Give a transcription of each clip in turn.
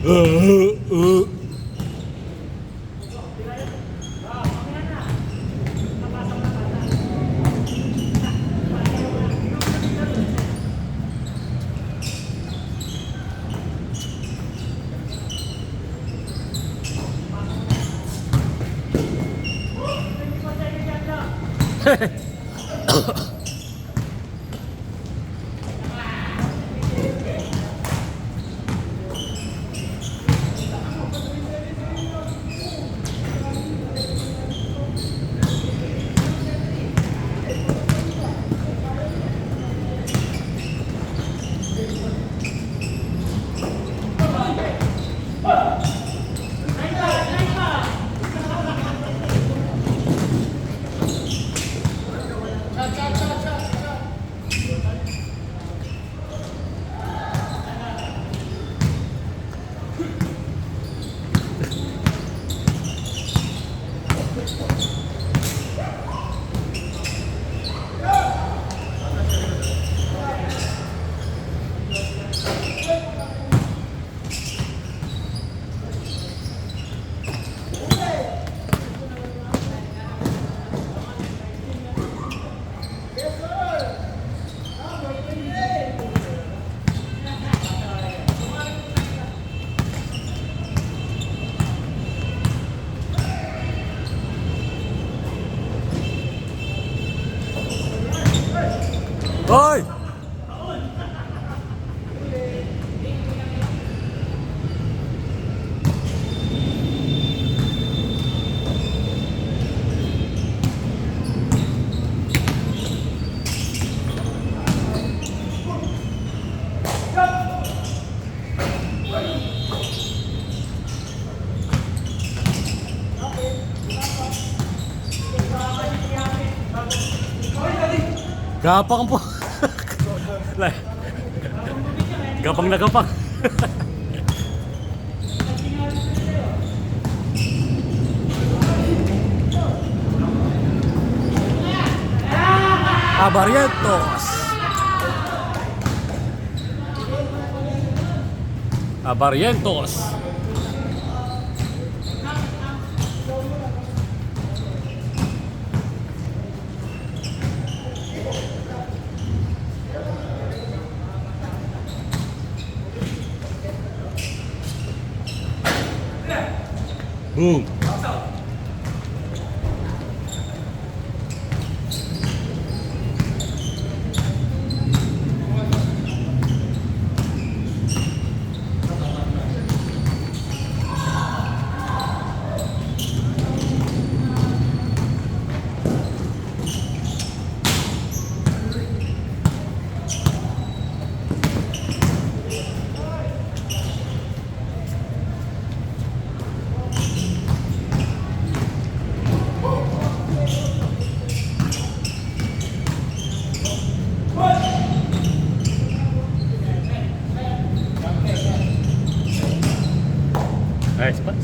Hoy! Gapang po. Gapang na gapang. Abarrientos. Abarrientos. Boom. Nice pass.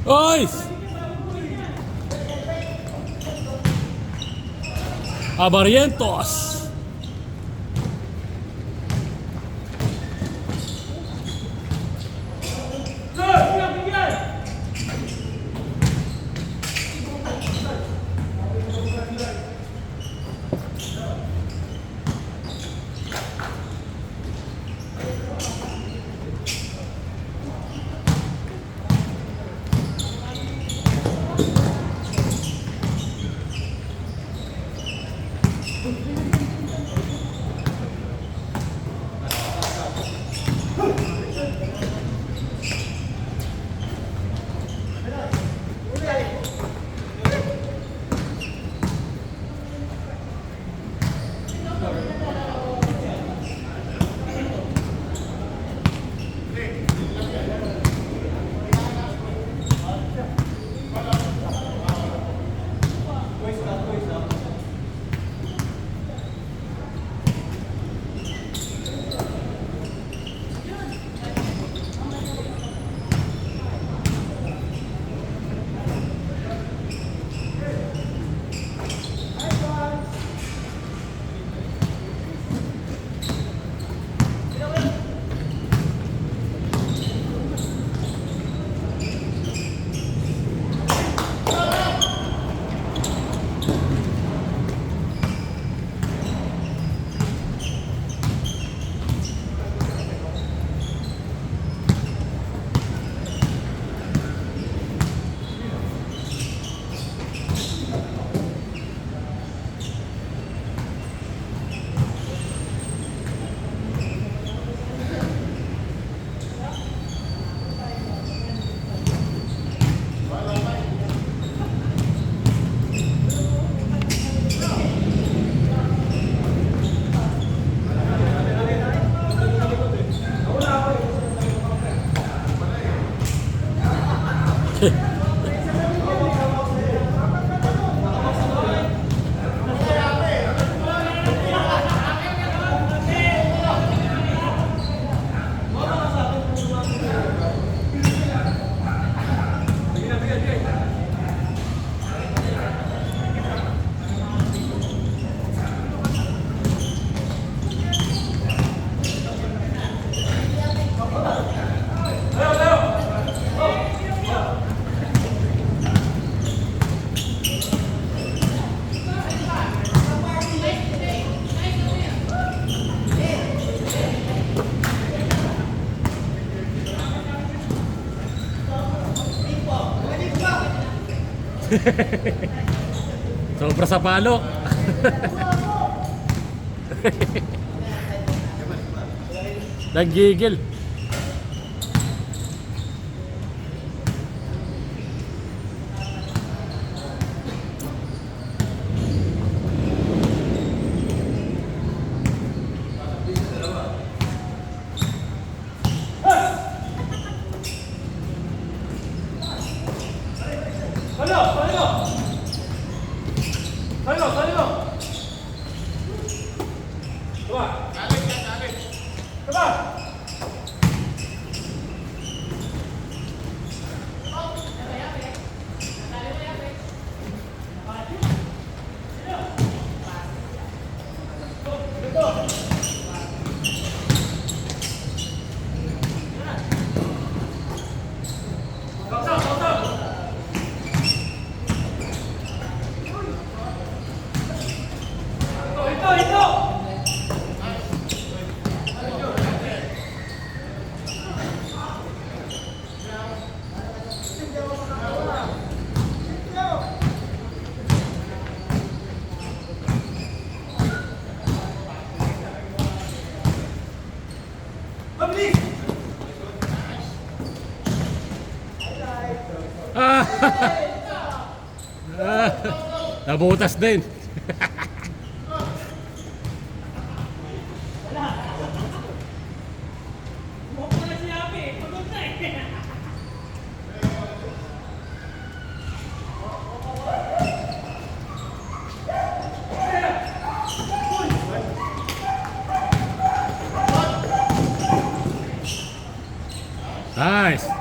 Nice! Abarrientos. Sobra sa palo. Naggigil. Nabutas din. Nice.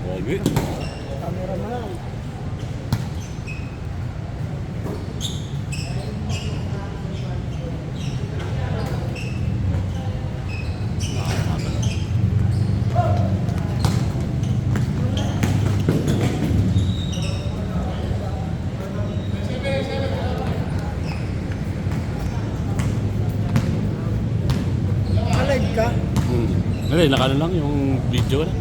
Wagi. Camera mo lang. Alive ka? Hindi, nakano lang yung video na.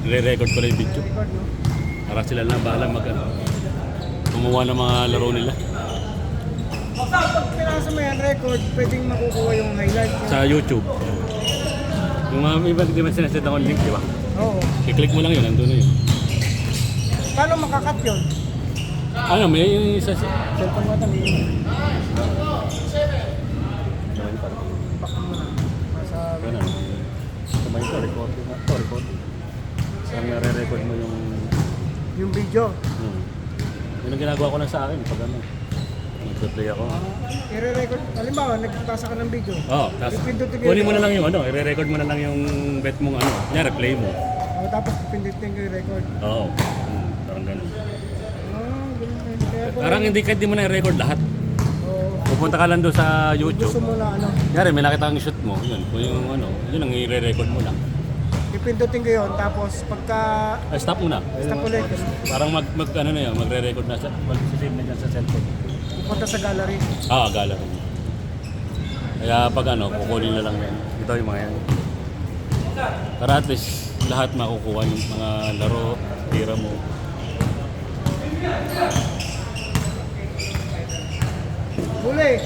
Re-record ko na yung video. Record mo. Para sila na bahala gumawa ng mga laro nila. Pag pinasa mo yan record, pwedeng makukuha yung highlight. Sa YouTube. Yung mga iba, di ba sinaset akong link, di ba? Oo. I-click mo lang yun, nandun na yun. Paano makakat yun? Ano, may yung isa Cellphone mo ito. Back mo na. Sa... Ganun. Sabay ito, recording na ito, recording. Saan nare-record mo yung... Yung video. Yun ang ginagawa ko lang sa akin, pag ano. Nag-play ako. I-record. Halimbawa, nagpasa ka ng video. Oo, tapos Ipindutin ko kunin mo na lang yung ano, i-record mo na lang yung bet mong ano. Kanya, replay mo. Tapos pindutin ko yung record. Oo, parang ganun. Ganun. Kaya kung Parang hindi kahit di mo na i-record lahat. Oo. Pupunta ka lang doon sa YouTube. Gusto mo na ano, Kaya may nakita ang shoot mo, yun. Kung yung ano, yun ang i-record mo lang. ipindutin ko yun. Tapos pagka Ay, stop muna. stop ulit, Parang ano na yun, magre-record na sa, mag-save na dyan sa cellphone. pupunta sa gallery. Gallery. Kaya pag ano, kukunin na lang yan. Ito yung mga yan. Para at least lahat makukuha yung mga laro, tira mo. Huli!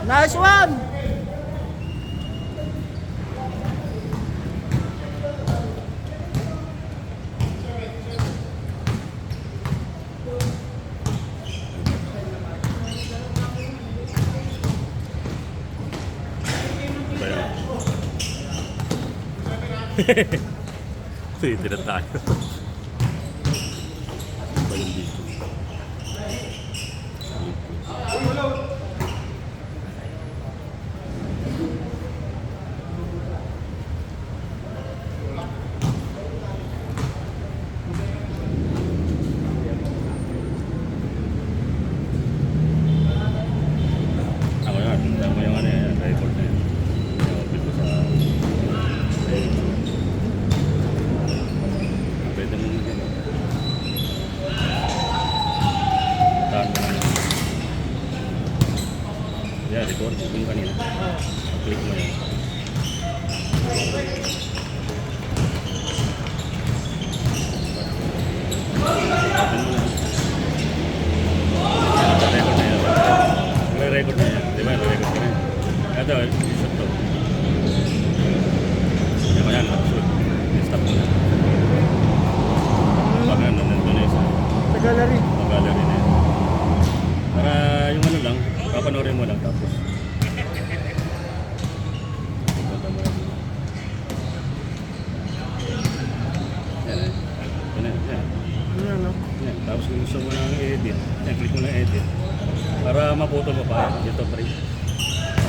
Nice one! Ba yan? Sige, tira tayo. Ano ba yung dito? Ako yung ano yan, record na yan. I-open ko sa pwede mo yun. Tahan mo lang. Yeah, record yung kanina. Click mo yan. Open mo lang. Record na yan. Re-record na yan. Di ba? Re-record ka na yan. Ito, isot to. Yan ko yan. Shoot. Stop mo na. Pag ano, nandun na isa. Sa gallery. Mag-gallery na yan. Para yung ano lang, papanoorin mo lang tapos. Punta mo lang. Yan eh. Yan eh. Yan. Ano yan, no? Yan. Tapos kung gusto mo nang i-edit, yan, click mo na edit. Para maputol mo pa, ito pre.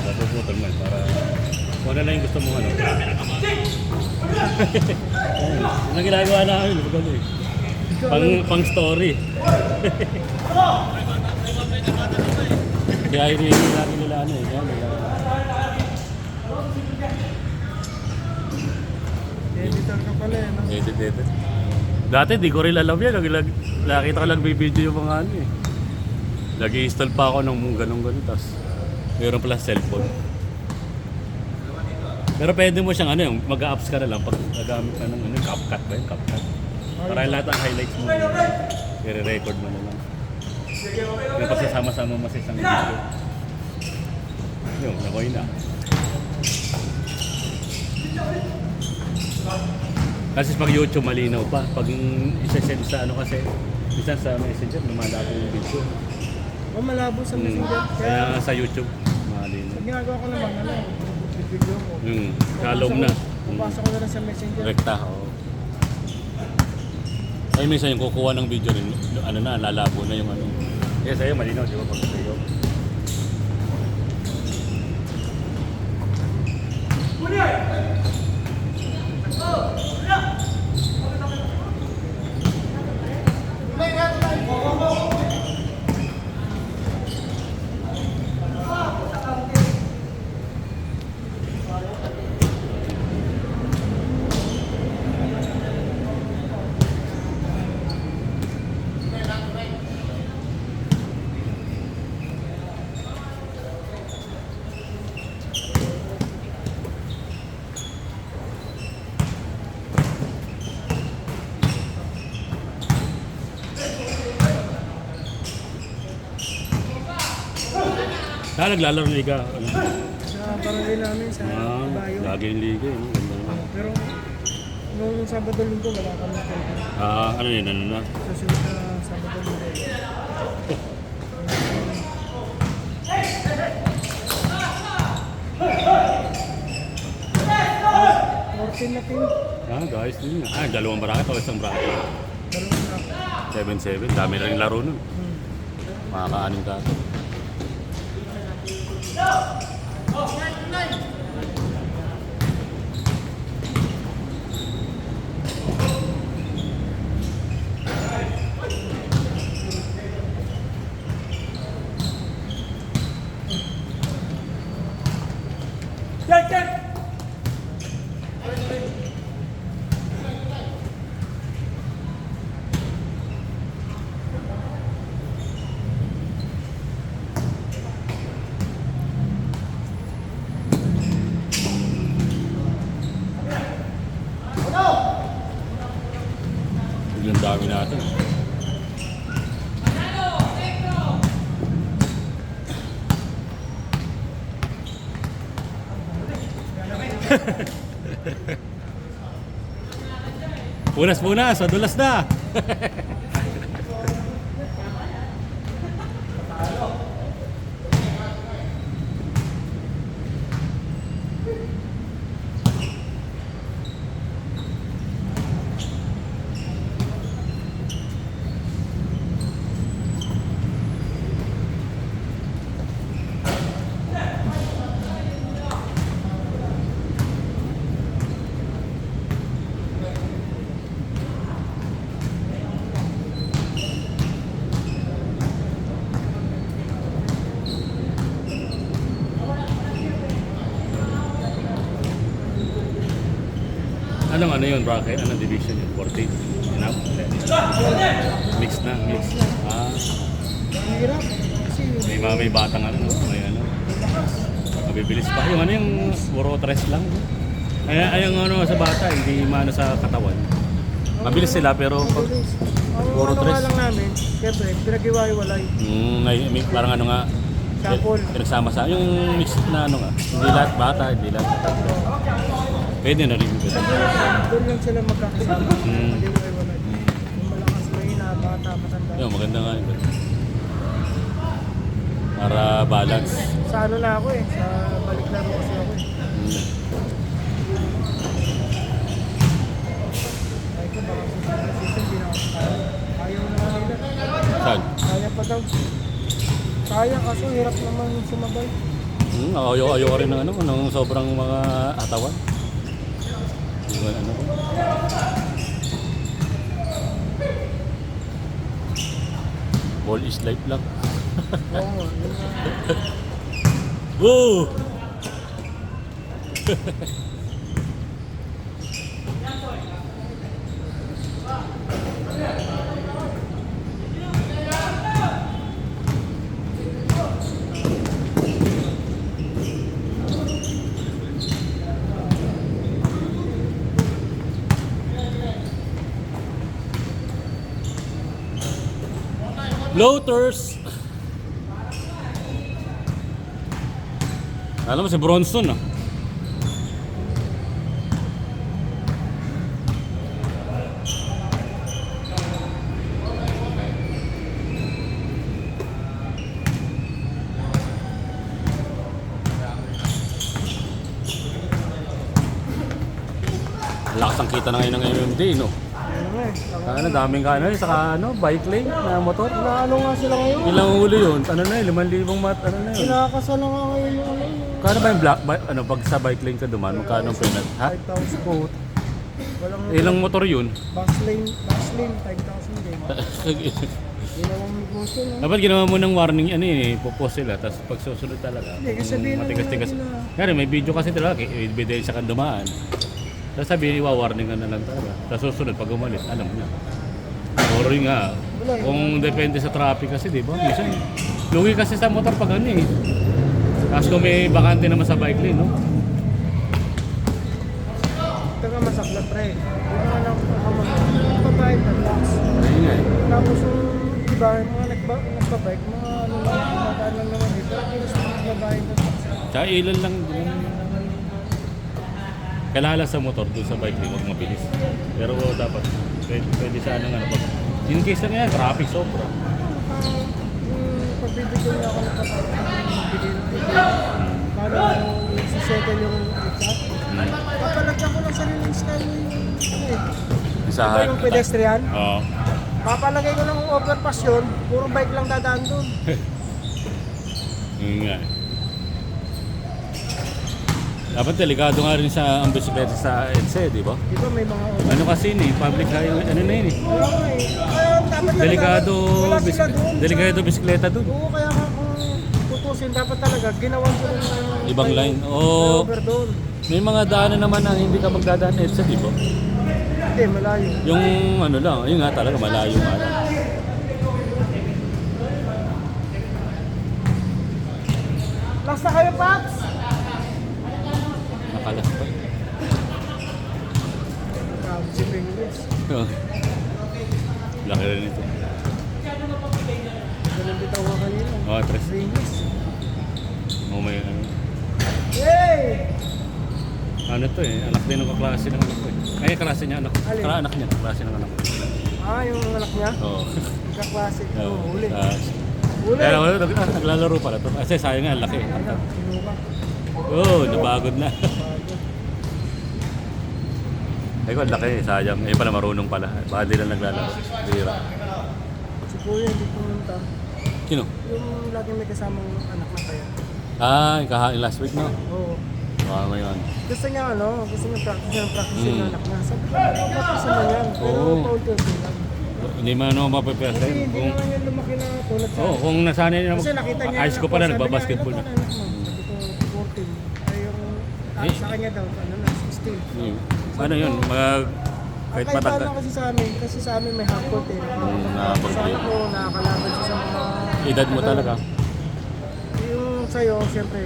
Mapuputol mo yan para kung ano lang yung gusto mo ano. Yan. Yung ang ginagawa namin, magano eh. Pang story. Kaya hinihingi natin nila ano eh. Yan, nila. Editor ka pala eh, no? Edit. Dati di ko rin alam yan. Nakita ko lang video yung mga ano eh. Nag-i-install pa ako ng ganun-ganun. Tapos meron pala cellphone. Pero pwede mo siyang ano yung mag-apps ka na lang pag nagamit ka ng ano, CapCut ba yun? CapCut. Para lahat ng highlights mo, i-record mo na lang. Yung pagsasama-sama mo sa isang video. Yun, nakoy na. Kasi pag YouTube malinaw pa. Pag isa-send sa ano kasi, isa sa messenger, lumalabo yung video. O malabo sa messenger. Kaya sa YouTube, malinaw. Pag ginagawa ko naman, ano, video ko. Shalom na. Papasok ko na lang sa messenger. Rekta, oo. Ay, minsan yung kukuha ng video rin, ano na, lalabo na yung ano. Kaya sa'yo, malinaw, di ba? Pag sa'yo. Naglalaro ng liga. Ano? Sa barangay namin, sa Bayo. Lagi yung liga. Eh. Ganda naman. Pero nung Sabado Linggo, wala kami kayo. Ano yun? Ano na? Susunod na Sabado Linggo. Fourteen na team. Guys, yun nga. Dalawang bracket o isang bracket. Dalawang na. 7-7. Dami na rin laro nun. Makakaanin ka. Yung dami natin. Punas-punas, madulas na. Ano yun, bracket? Anong division yun? 40? Enough? Mix na, mix. Mahirap. Kasi May batang ano, may ano. Mabibilis pa. Yung ano yung puro tres lang. Ay yung ano sa bata, hindi maano sa katawan. Mabilis sila pero pag puro ano tres. nga lang namin, siyempre, pinag-iwalay. May parang ano nga, Sample. pinagsama-sama. Yung mix na ano nga, hindi lahat bata, hindi lahat tatlo. Pwede na rin. Doon lang sila magkakasama. Mm. Mag-iwalay. Yung malakas mahina, bata, matanda. Yung maganda nga yun. Para balance. Sa ano na ako eh, sa balik laro kasi ako eh. Ay ko, baka sa season, di na ako kaya. Ayaw na nila. Saan? Kaya pa daw. Kaya kaso hirap naman sumabay. Ayaw rin ng ano, ng sobrang mga atawan. Yung ano. Ball is life lang. Oo, yun na. Woo! Floaters! Alam mo si Bronson ah. Lakas ang kita na ngayon ng MMD, no? Ano nga eh. Ano, daming ka ano, saka ano, bike lane na motor. Inaano nga sila ngayon? Ilang huli yun? Ano na yun, 5,000 mat, ano na yun? Kinakasal na nga ngayon yung ano yun. Kano ba yung black, ano, pag sa bike lane ka duman, magkano ang penalty? Ha? 5,000 po. Walang Ilang motor yun? bus lane, 5,000 din. Ginawang negosyo, no? Dapat ginawa mo ng warning, ano eh, popost sila, tapos pag susunod talaga, Hindi, kasi sabihin lang matigas-tigas. nila. Kaya may video kasi talaga, ebidensya kang dumaan. Tapos sabihin, iwa-warning ka na lang talaga. Tapos susunod, pag umalis, alam mo na. Or yun nga, kung depende sa traffic kasi, di ba? Minsan, lugi kasi sa motor pag ano eh. Tapos kung may bakante naman sa bike lane, no? Ito nga masaklat, pre. Yung mga nagbabayad na relax. Ayun nga eh. Tapos yung iba, yung mga nagbabike, mga ano lang, kumakaan lang naman dito. Pero gusto mo nagbabayad na relax. Tsaka ilan lang, kalala sa motor doon sa bike lane, huwag mabilis. Pero dapat, pwede sa ano nga, pag in case na nga, traffic sobra. Yung pagbibigyan niya ako ng kapatid, bigay ng video. Para sisettle yung exact. Papalagyan ko lang sariling style yung ano eh. Isa, Diba yung pedestrian? Oo. Papalagay ko ng overpass yun, puro bike lang dadaan doon. Yun nga eh. Dapat delikado nga rin sa ang bisikleta sa EDSA, di ba? Di ba may mga overpass? Ano kasi yun eh, public highway, ano na yun eh. Wala nga eh. Kaya dapat talaga, Delikado, wala sila doon. delikado bisikleta doon. Oo, kaya nga kung tutusin, dapat talaga ginawan ko rin ng Ibang line. Oo. over doon. May mga daanan naman na hindi ka magdadaan EDSA, di ba? Hindi, malayo. Yung ano lang, yun nga talaga, malayo nga lang. Last na kayo, Paps! Nakalas pa. Grabe si Pringles. Laki rin ito. Ganun bitaw nga kanina. Oh, tres. Pringles. Oh, may ano. Yay! Ano to eh, anak din ng kaklase ng anak ko eh. Ay, klase niya, anak. Alin? Anak niya, klase ng anak ko. Ah, yung anak niya? Oo. Kaklase. Oo. Oo, huli. Huli. Huli! Kaya naglalaro pala to. Kasi sayang nga, ang laki. Ano, sinuka. Oo, nabagod na. Ay ko, ang laki, sayang. Eh pala, marunong pala. Baka di lang naglalaro. Bira. Si Kuya hindi pumunta. Sino? Yung laging may kasamang anak na kaya. Ah, yung kahain last week, no? Oo. Baka ngayon. Gusto niya gusto niya practice yung Mm. anak niya. Sabi ko, practice naman yan. Pero Oo. paunti-unti lang. Hindi man ako mapaperte. Kasi hindi naman yan lumaki na tulad sa... Oo, kung nasanay na Kasi nakita niya high school pa na, sabi niya, nagbabasketball "Ilan na. taon anak mo?" Sabi ko, 14. Ay yung sa kanya daw, ano na, 16. Ano yun, kahit Kahit matanda. paano kasi sa amin may half court eh. half-court Sabi eh. ko, nakakalaban siya sa mga... Edad mo talaga. Yung sa'yo, siyempre,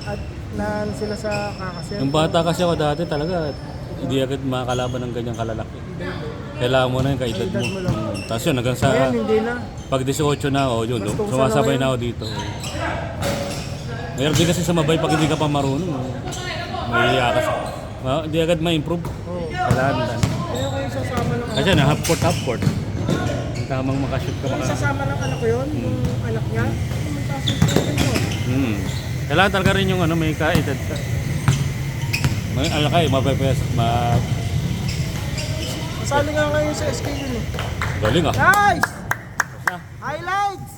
at na sila sa kakaser. Yung bata kasi ako dati talaga, hindi agad makakalaban ng ganyang kalalaki. Kailangan mo na yung kaedad mo. Kaedad mo lang. Tapos yun, hanggang sa Ngayon, hindi na. pag 18 na ako, yun, Bastusan na sumasabay ngayon. na ako dito. Mayroon din kasi sa mabay pag hindi ka pa marunong. May iyakas. Hindi agad ma-improve. Oo. Kailangan na. Kaya kayo sasama ng Kasi na half court. Yung tamang makashoot ka Yung maka... sasama ng anak ko yun, yung anak niya, may kaso yun. Kailangan talaga rin yung ano, may kaedad ka. May alakay, mapepes, Masali nga ngayon sa SK yun eh. galing ah. Nice! Highlights!